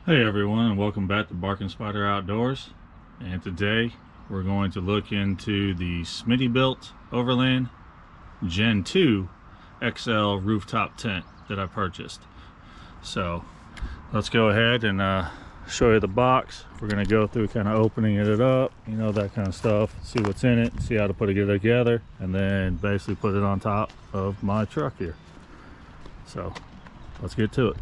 Hey everyone, and welcome back to Barking Spider Outdoors. And today we're going to look into the SmittyBilt Overland Gen 2 XL rooftop tent that I purchased. So let's go ahead and show you the box. We're going to go through kind of opening it up, you know, that kind of stuff, see what's in it, see how to put it together, and then basically put it on top of my truck here. So let's get to it.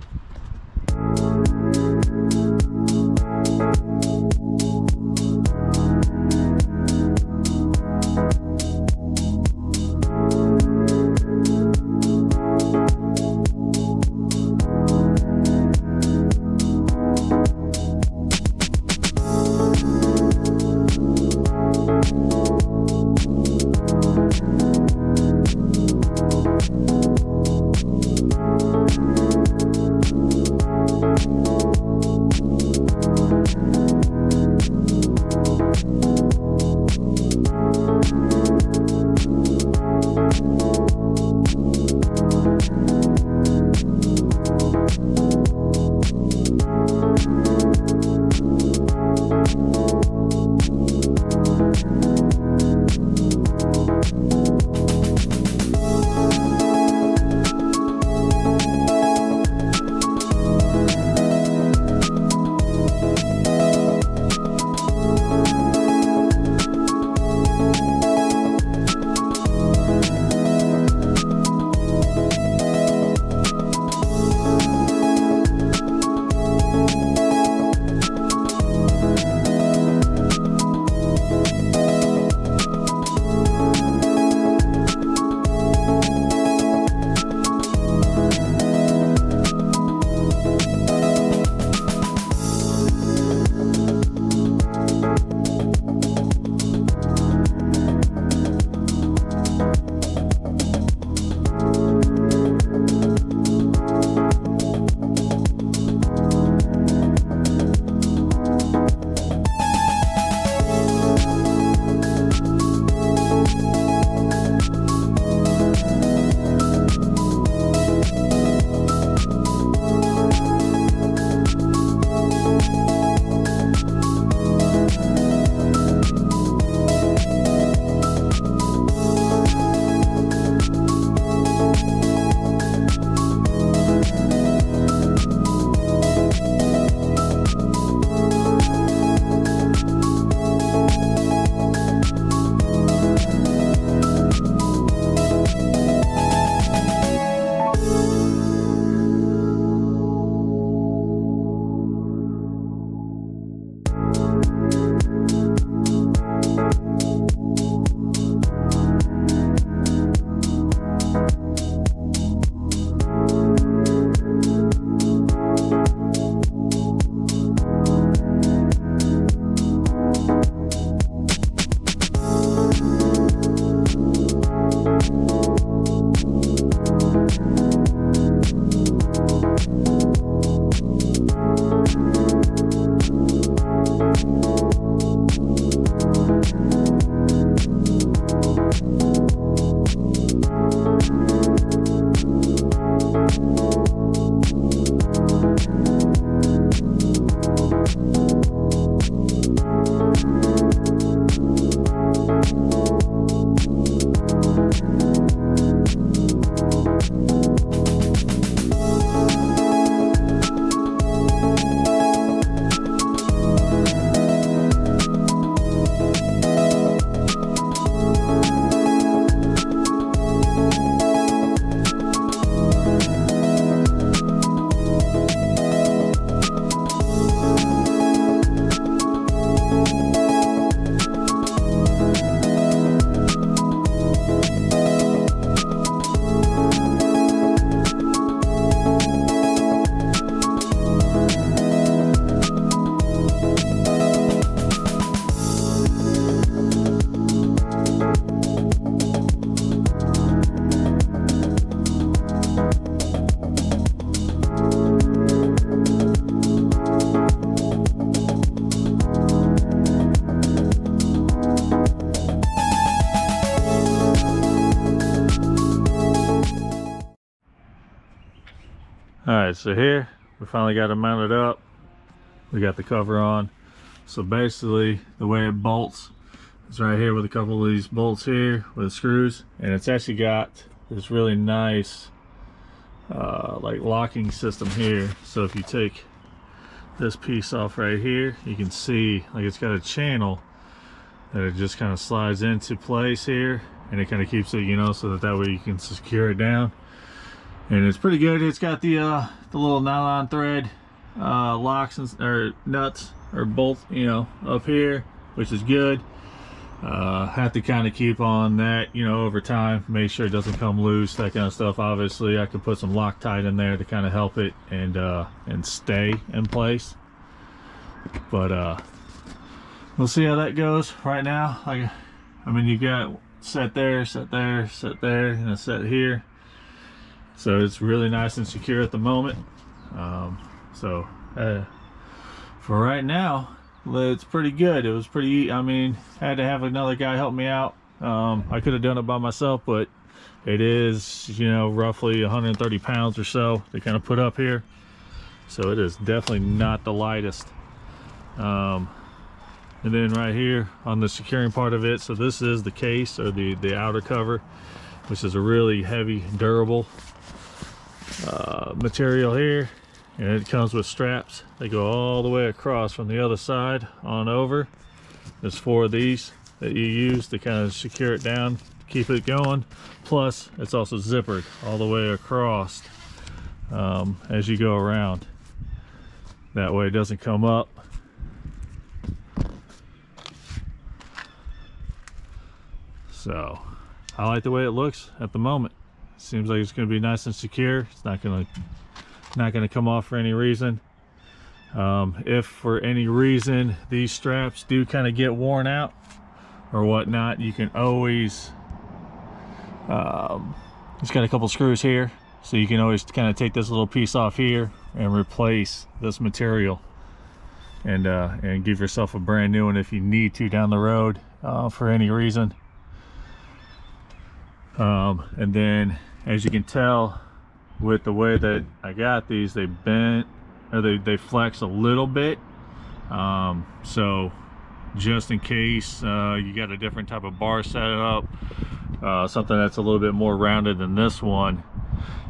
Alright, so here we finally got it mounted up. We got the cover on. So basically the way it bolts is right here with a couple of these bolts here with screws, and it's actually got this really nice like locking system here. So if you take this piece off right here, you can see like it's got a channel that it just kind of slides into place here, and it kind of keeps it, you know, so that way you can secure it down. And it's pretty good. It's got the little nylon thread locks or nuts or bolts, you know, up here, which is good. Have to kind of keep on that, you know, over time, make sure it doesn't come loose, that kind of stuff. Obviously I could put some Loctite in there to kind of help it and stay in place, but we'll see how that goes. Right now, like, I mean, you got set there, set there, set there, and a set here, so it's really nice and secure at the moment. For right now, it's pretty good. It was pretty, I mean, I had to have another guy help me out. I could have done it by myself, but it is, you know, roughly 130 pounds or so to kind of put up here, so it is definitely not the lightest. And then right here on the securing part of it, so this is the case, or the outer cover, which is a really heavy, durable material here. And it comes with straps. They go all the way across from the other side on over. There's 4 of these that you use to kind of secure it down, keep it going. Plus, it's also zippered all the way across as you go around. That way it doesn't come up. So, I like the way it looks at the moment. Seems like it's going to be nice and secure. It's not going to come off for any reason. If for any reason these straps do kind of get worn out or whatnot, you can always it's got a couple screws here, so you can always kind of take this little piece off here and replace this material, and give yourself a brand new one if you need to down the road for any reason. And then, as you can tell, with the way that I got these, they bent, or they flex a little bit. So just in case you got a different type of bar set up, something that's a little bit more rounded than this one,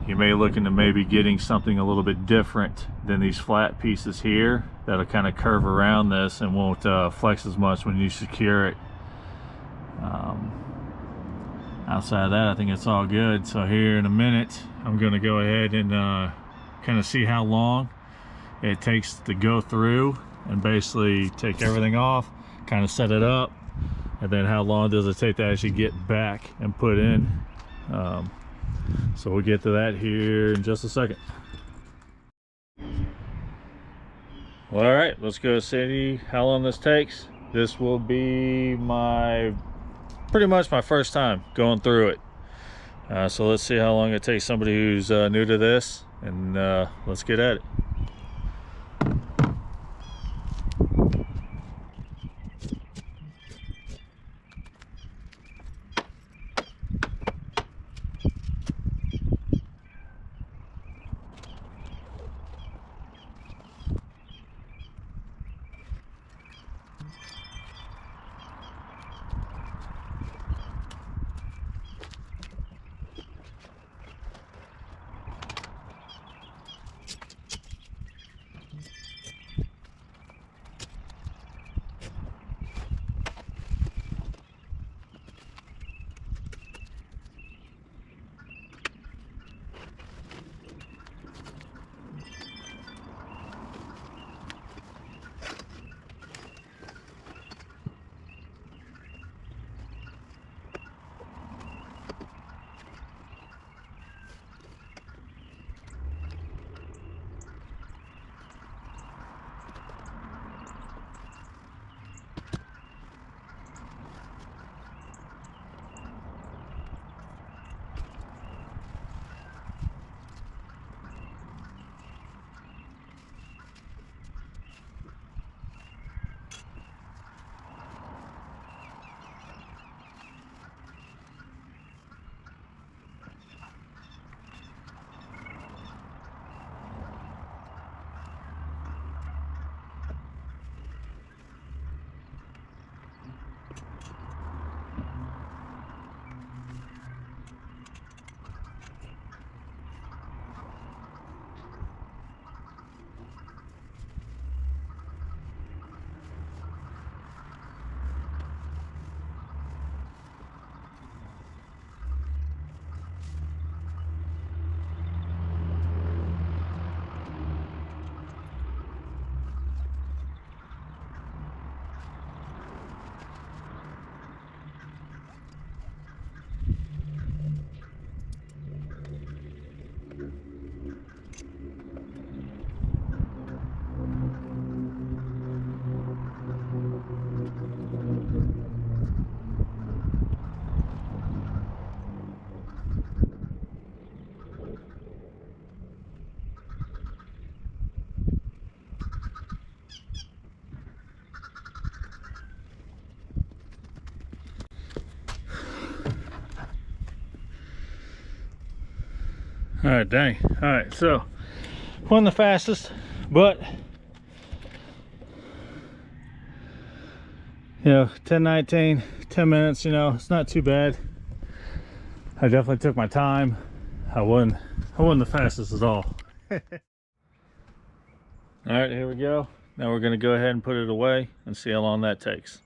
you may look into maybe getting something a little bit different than these flat pieces here that'll kind of curve around this and won't flex as much when you secure it. Outside of that, I think it's all good. So here in a minute, I'm going to go ahead and kind of see how long it takes to go through and basically take everything off, kind of set it up, and then how long does it take to actually get back and put in. So we'll get to that here in just a second. Well, all right, let's go see how long this takes. This will be pretty much my first time going through it. So let's see how long it takes somebody who's new to this, and let's get at it. All right, dang. All right, so wasn't the fastest, but you know, 10:19, 10 minutes, you know, it's not too bad. I definitely took my time. I wasn't the fastest at all. All right, here we go. Now we're gonna go ahead and put it away and see how long that takes.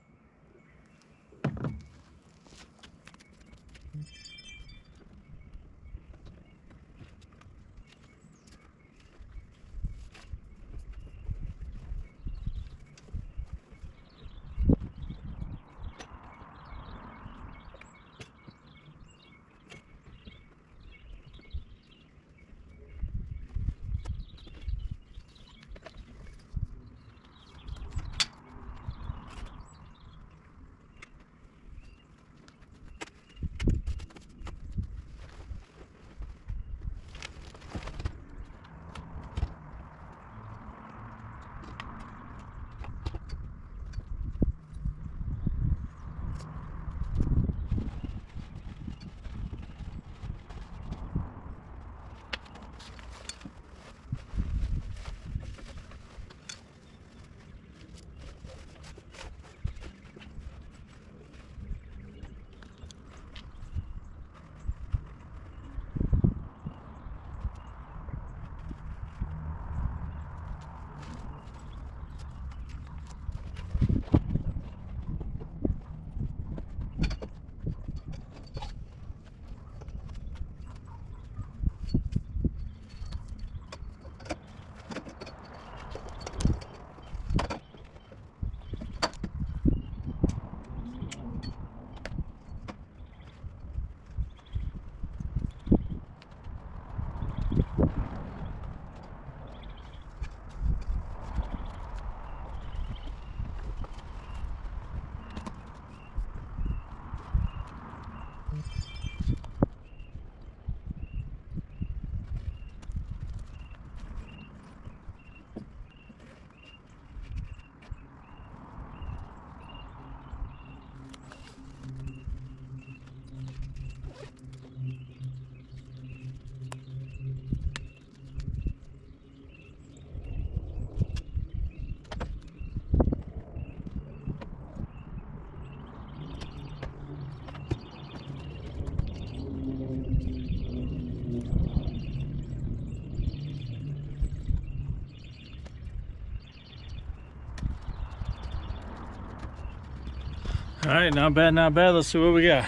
All right, not bad, not bad. Let's see what we got.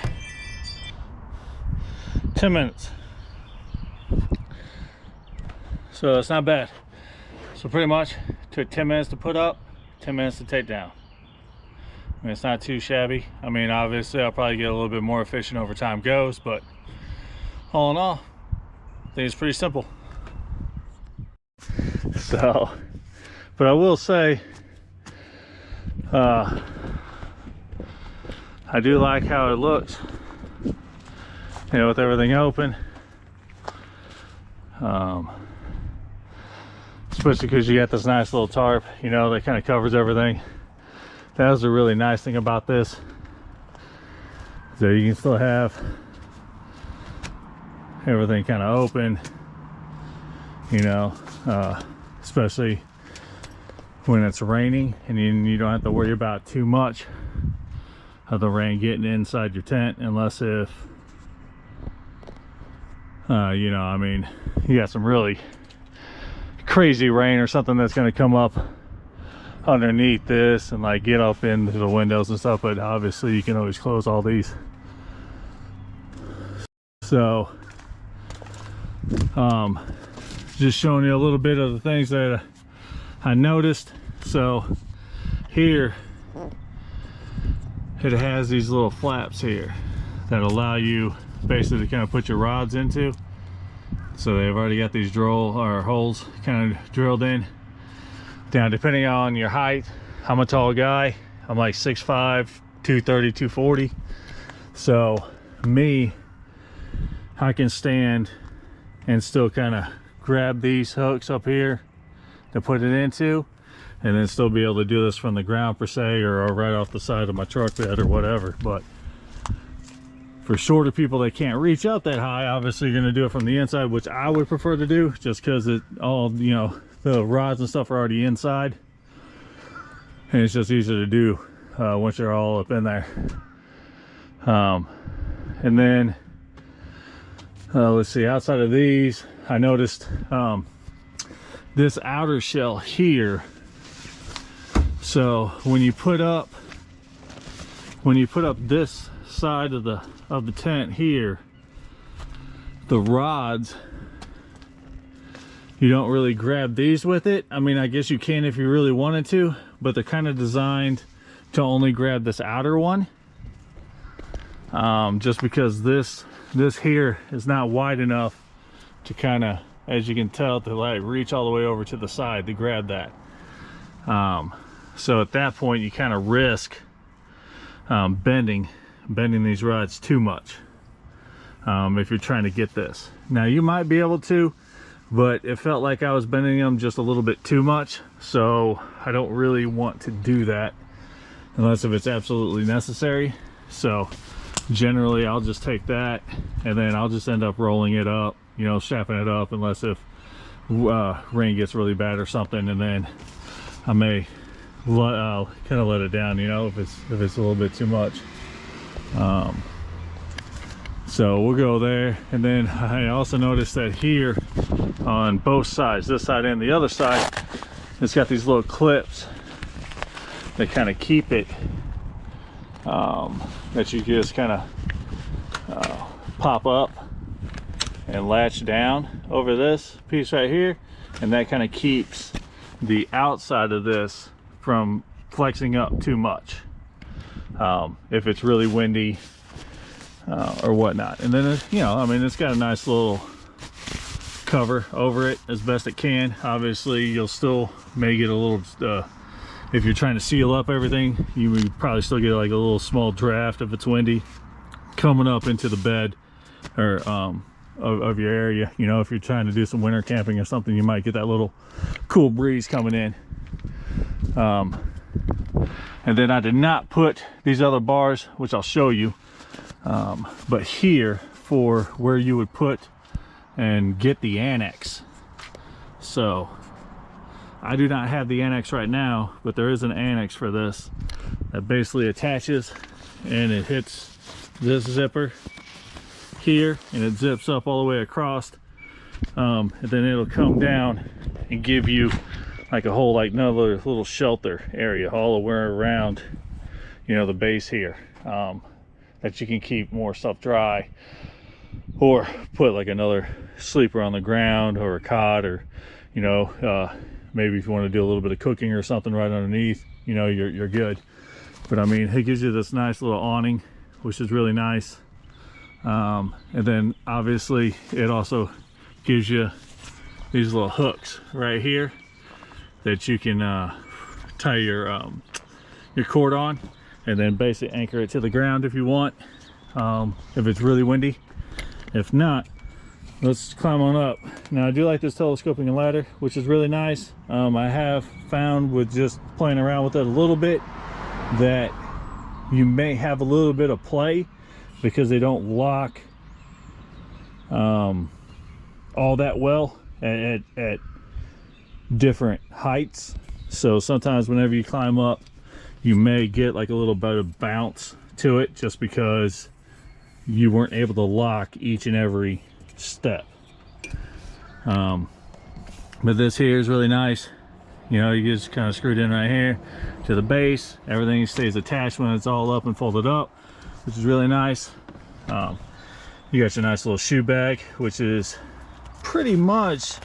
10 minutes. So it's not bad. So pretty much took 10 minutes to put up, 10 minutes to take down. I mean, it's not too shabby. I mean, obviously I'll probably get a little bit more efficient over time goes, but all in all, I think it's pretty simple. So, but I will say, I do like how it looks, you know, with everything open. Especially because you got this nice little tarp, you know, that kind of covers everything. That was a really nice thing about this. So you can still have everything kind of open, you know, especially when it's raining and you don't have to worry about too much of the rain getting inside your tent, unless if you know, I mean, you got some really crazy rain or something that's going to come up underneath this and like get up into the windows and stuff, but obviously you can always close all these. So just showing you a little bit of the things that I noticed. So here it has these little flaps here that allow you basically to kind of put your rods into. So they've already got these drill or holes kind of drilled in. Now, depending on your height, I'm a tall guy. I'm like 6'5", 230, 240. So me, I can stand and still kind of grab these hooks up here to put it into, and then still be able to do this from the ground per se, or right off the side of my truck bed or whatever. But For shorter people that can't reach up that high, obviously you're going to do it from the inside, which I would prefer to do, just because it all, you know, the rods and stuff are already inside, and it's just easier to do once you're all up in there. And then let's see, outside of these, I noticed this outer shell here. So when you put up this side of the tent here, the rods, you don't really grab these with it. I mean, I guess you can if you really wanted to, but they're kind of designed to only grab this outer one, just because this here is not wide enough to kind of, as you can tell, to like reach all the way over to the side to grab that. So at that point you kind of risk bending these rods too much if you're trying to get this. Now you might be able to, but it felt like I was bending them just a little bit too much, so I don't really want to do that unless if it's absolutely necessary. So generally I'll just take that and then I'll just end up rolling it up, you know, strapping it up, unless if rain gets really bad or something, and then I may kind of let it down, you know, if it's a little bit too much. So we'll go there. And then I also noticed that here on both sides, this side and the other side, it's got these little clips that kind of keep it, that you just kind of pop up and latch down over this piece right here, and that kind of keeps the outside of this from flexing up too much if it's really windy or whatnot. And then, you know, I mean, it's got a nice little cover over it as best it can. Obviously you'll still may get a little if you're trying to seal up everything, you would probably still get like a little small draft if it's windy coming up into the bed or of your area. You know, if you're trying to do some winter camping or something, you might get that little cool breeze coming in. And then I did not put these other bars, which I'll show you, but here for where you would put and get the annex. So I do not have the annex right now, but there is an annex for this that basically attaches and it hits this zipper here and it zips up all the way across, and then it'll come down and give you like a whole, like another little shelter area all the way around, you know, the base here, that you can keep more stuff dry, or put like another sleeper on the ground or a cot, or, you know, maybe if you want to do a little bit of cooking or something right underneath, you know, you're good. But I mean, it gives you this nice little awning, which is really nice. And then obviously it also gives you these little hooks right here that you can tie your cord on, and then basically anchor it to the ground if you want, if it's really windy. If not, let's climb on up. Now I do like this telescoping and ladder, which is really nice. I have found with just playing around with it a little bit that you may have a little bit of play because they don't lock all that well at different heights. So sometimes whenever you climb up, you may get like a little bit of bounce to it just because you weren't able to lock each and every step. But this here is really nice. You know, you just kind of screwed in right here to the base. Everything stays attached when it's all up and folded up, which is really nice. You got your nice little shoe bag, which is pretty much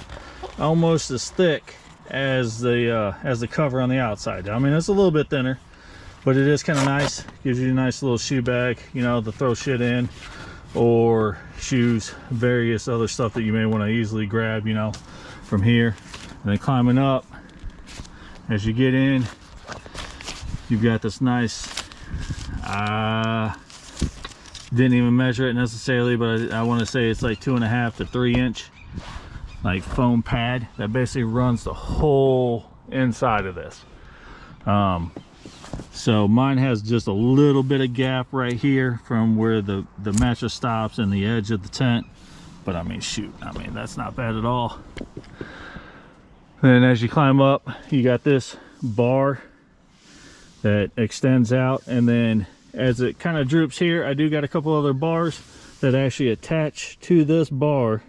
almost as thick as the cover on the outside. I mean, it's a little bit thinner, but it is kind of nice. Gives you a nice little shoe bag, you know, to throw shit in, or shoes, various other stuff that you may want to easily grab, you know, from here. And then climbing up, as you get in, you've got this nice, didn't even measure it necessarily, but I want to say it's like 2.5 to 3 inch like foam pad that basically runs the whole inside of this. So mine has just a little bit of gap right here from where the mattress stops and the edge of the tent. But I mean, shoot, I mean, that's not bad at all. Then as you climb up, you got this bar that extends out, and then as it kind of droops here, I do got a couple other bars that actually attach to this bar,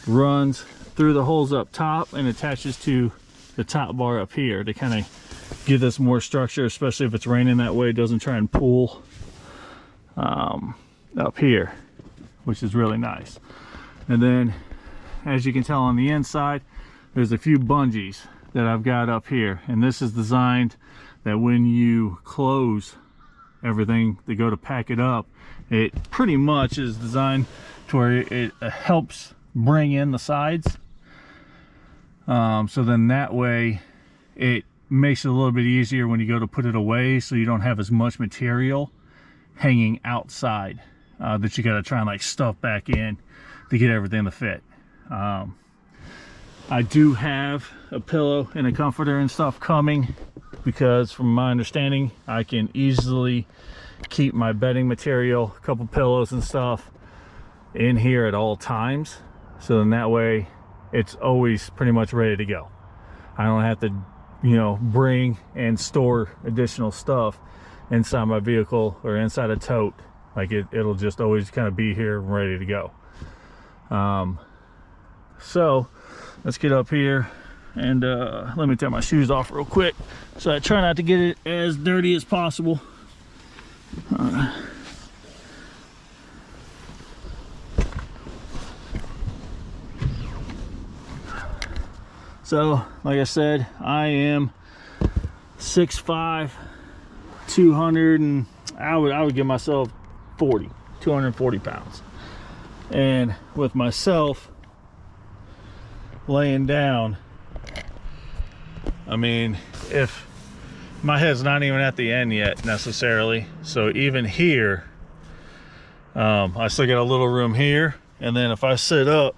runs through the holes up top and attaches to the top bar up here to kind of give this more structure, especially if it's raining that way. It doesn't try and pool up here, which is really nice. And then as you can tell on the inside, there's a few bungees that I've got up here, and this is designed that when you close everything to go to pack it up, it pretty much is designed to where it helps bring in the sides. So then that way it makes it a little bit easier when you go to put it away, so you don't have as much material hanging outside that you got to try and like stuff back in to get everything to fit. I do have a pillow and a comforter and stuff coming, because from my understanding, I can easily keep my bedding material, a couple pillows and stuff in here at all times. So then that way it's always pretty much ready to go. I don't have to, you know, bring and store additional stuff inside my vehicle or inside a tote. Like it'll just always kind of be here ready to go. So let's get up here and let me take my shoes off real quick, so I try not to get it as dirty as possible. So like I said, I am 6'5", 200 and I would give myself 240 pounds. And with myself laying down, I mean, if my head's not even at the end yet necessarily, so even here, I still got a little room here, and then if I sit up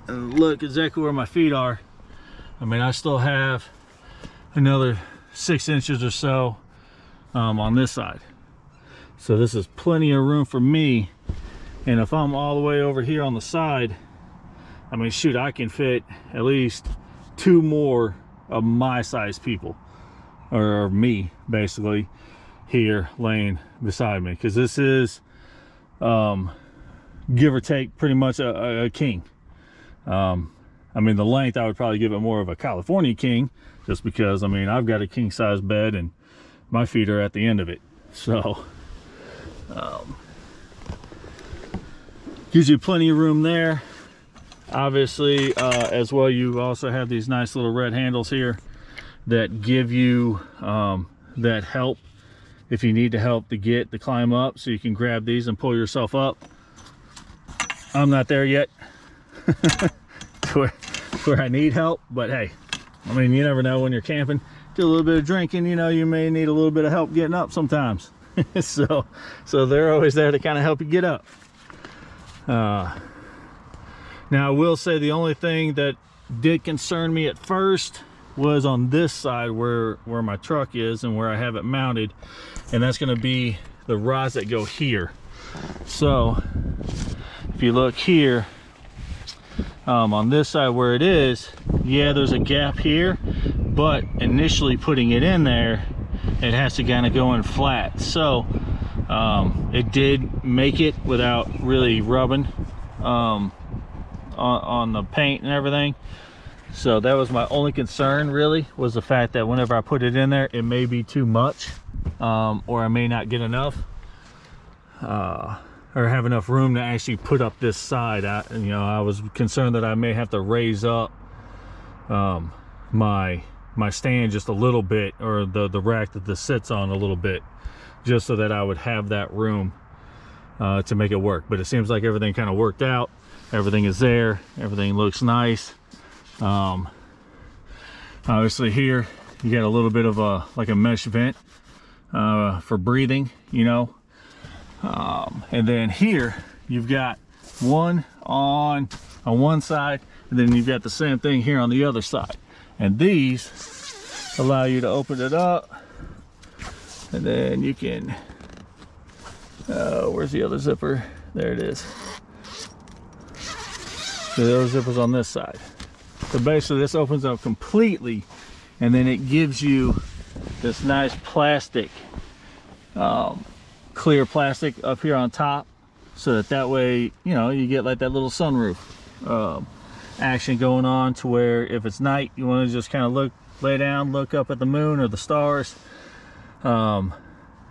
and look exactly where my feet are, I mean, I still have another 6 inches or so on this side. So this is plenty of room for me. And if I'm all the way over here on the side, I mean, shoot, I can fit at least 2 more of my size people, or me basically, here laying beside me, because this is give or take pretty much a king. I mean, the length I would probably give it more of a California king, just because I mean I've got a king size bed and my feet are at the end of it. So gives you plenty of room there. Obviously, as well, you also have these nice little red handles here that give you that help if you need to help to get the climb up, so you can grab these and pull yourself up. I'm not there yet to where I need help, but hey, I mean, you never know when you're camping. Do a little bit of drinking, you know, you may need a little bit of help getting up sometimes. so they're always there to kind of help you get up. Now I will say the only thing that did concern me at first was on this side where my truck is and where I have it mounted, and that's going to be the rods that go here. So if you look here, on this side where it is, yeah, there's a gap here, but initially putting it in there, it has to kind of go in flat. So it did make it without really rubbing on the paint and everything. So that was my only concern, really, was the fact that whenever I put it in there, it may be too much, or I may not get enough, or have enough room to actually put up this side. You know, I was concerned that I may have to raise up my stand just a little bit, or the rack that this sits on a little bit, just so that I would have that room to make it work. But it seems like everything kind of worked out. Everything is there. Everything looks nice. Obviously here you got a little bit of a mesh vent for breathing, you know. And then here you've got one on one side, and then you've got the same thing here on the other side. And these allow you to open it up, and then you can, where's the other zipper? There it is. So the other zipper's on this side. So basically this opens up completely, and then it gives you this nice plastic, clear plastic up here on top, so that way, you know, you get like that little sunroof action going on, to where if it's night, you want to just kind of lay down, look up at the moon or the stars. And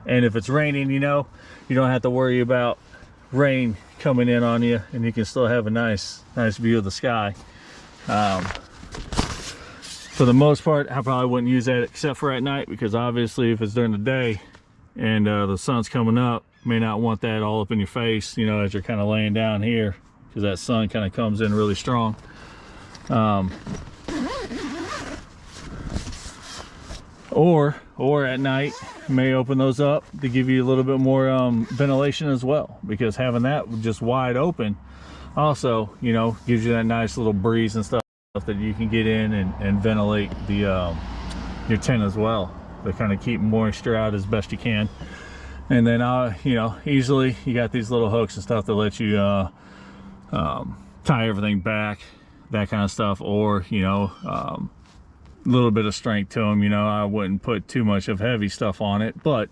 if it's raining, you know, you don't have to worry about rain coming in on you, and you can still have a nice view of the sky. For the most part, I probably wouldn't use that except for at night, because obviously if it's during the day and the sun's coming up, you may not want that all up in your face, you know, as you're kind of laying down here, because that sun kind of comes in really strong. Or at night, you may open those up to give you a little bit more ventilation as well, because having that just wide open also, you know, gives you that nice little breeze and stuff that you can get in and ventilate the your tent as well, to kind of keep moisture out as best you can. And then you know, easily you got these little hooks and stuff that let you tie everything back, that kind of stuff. Or, you know, a little bit of strength to them. You know, I wouldn't put too much of heavy stuff on it, but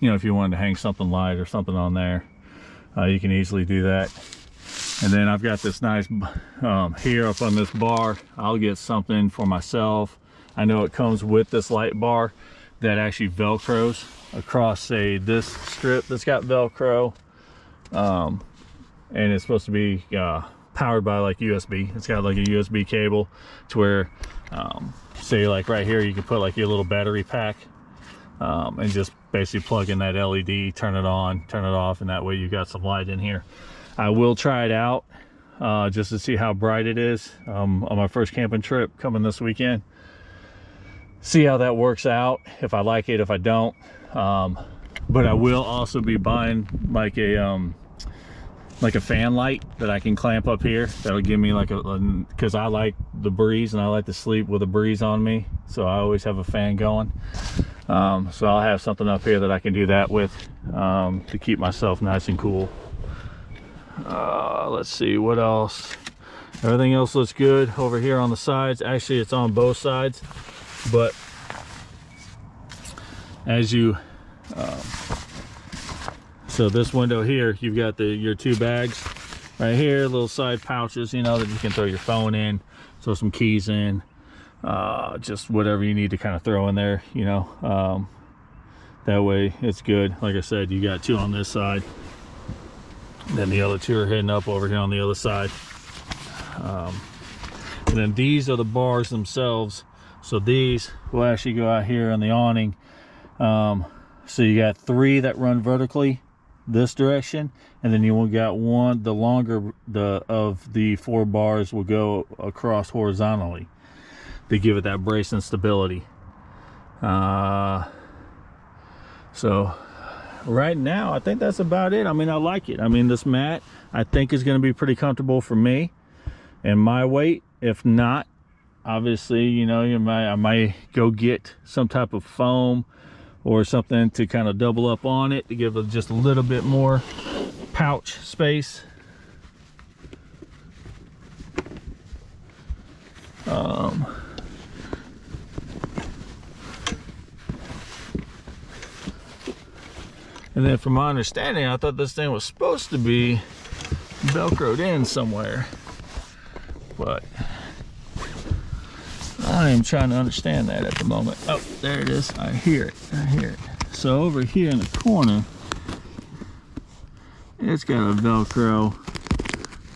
you know, if you wanted to hang something light or something on there, you can easily do that. And then I've got this nice here up on this bar, I'll get something for myself. I know it comes with this light bar that actually velcros across, say, this strip that's got velcro, and it's supposed to be powered by like USB. It's got like a USB cable to where, say like right here, you can put like your little battery pack, and just basically plug in that LED, turn it on, turn it off, and that way you got some light in here. I will try it out just to see how bright it is on my first camping trip coming this weekend. See how that works out, if I like it, if I don't. But I will also be buying like a fan light that I can clamp up here. That'll give me like because I like the breeze and I like to sleep with a breeze on me, so I always have a fan going. So I'll have something up here that I can do that with, to keep myself nice and cool. Let's see what else. Everything else looks good over here on the sides. Actually, it's on both sides, but as you so this window here, you've got your two bags right here, little side pouches, you know, that you can throw your phone in, throw some keys in, just whatever you need to kind of throw in there, you know. That way it's good. Like I said, you got two on this side, then the other two are heading up over here on the other side. And then these are the bars themselves. So these will actually go out here on the awning. So you got three that run vertically this direction, and then you got one, the longer of the four bars will go across horizontally to give it that brace and stability. So right now I think that's about it. I mean, I like it. I mean, this mat I think is going to be pretty comfortable for me and my weight. If not, obviously, you know, I might go get some type of foam or something to kind of double up on it to give it just a little bit more pouch space. And then from my understanding, I thought this thing was supposed to be velcroed in somewhere, but I am trying to understand that at the moment. Oh, there it is. I hear it. I hear it. So over here in the corner, it's got a Velcro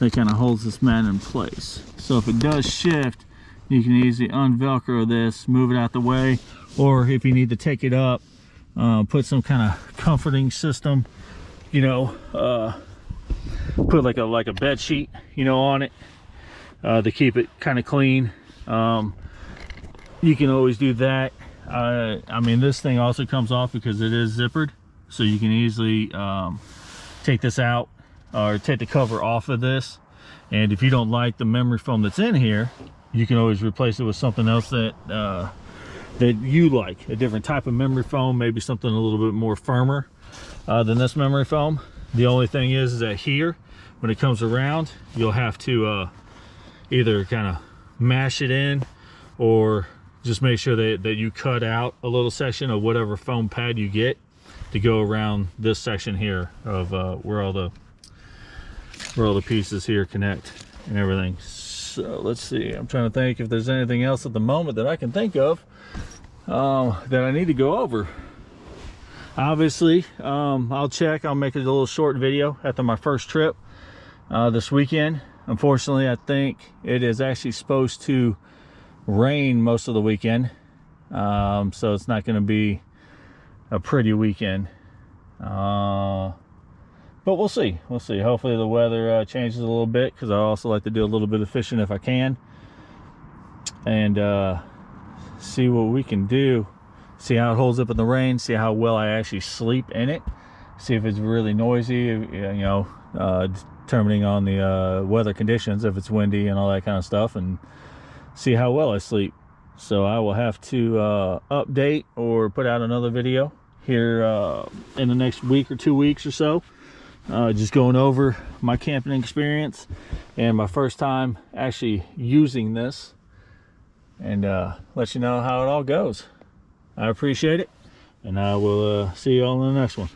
that kind of holds this mat in place. So if it does shift, you can easily unvelcro this, move it out the way, or if you need to take it up, put some kind of comforting system, you know, put like a bed sheet, you know, on it, to keep it kind of clean. You can always do that. I mean, this thing also comes off because it is zippered, so you can easily take this out or take the cover off of this. And if you don't like the memory foam that's in here, you can always replace it with something else that that you like, a different type of memory foam, maybe something a little bit more firmer than this memory foam. The only thing is that here, when it comes around, you'll have to either kind of mash it in, or just make sure that you cut out a little section of whatever foam pad you get to go around this section here of where all the pieces here connect and everything. So let's see, I'm trying to think if there's anything else at the moment that I can think of that I need to go over. Obviously, I'll make a little short video after my first trip this weekend. Unfortunately, I think it is actually supposed to rain most of the weekend, so it's not going to be a pretty weekend, but we'll see. Hopefully the weather changes a little bit, because I also like to do a little bit of fishing if I can, and see what we can do, see how it holds up in the rain, see how well I actually sleep in it, see if it's really noisy, you know, determining on the weather conditions, if it's windy and all that kind of stuff, and see how well I sleep. So I will have to update or put out another video here in the next week or 2 weeks or so, just going over my camping experience and my first time actually using this, and let you know how it all goes. I appreciate it, and I will see you all in the next one.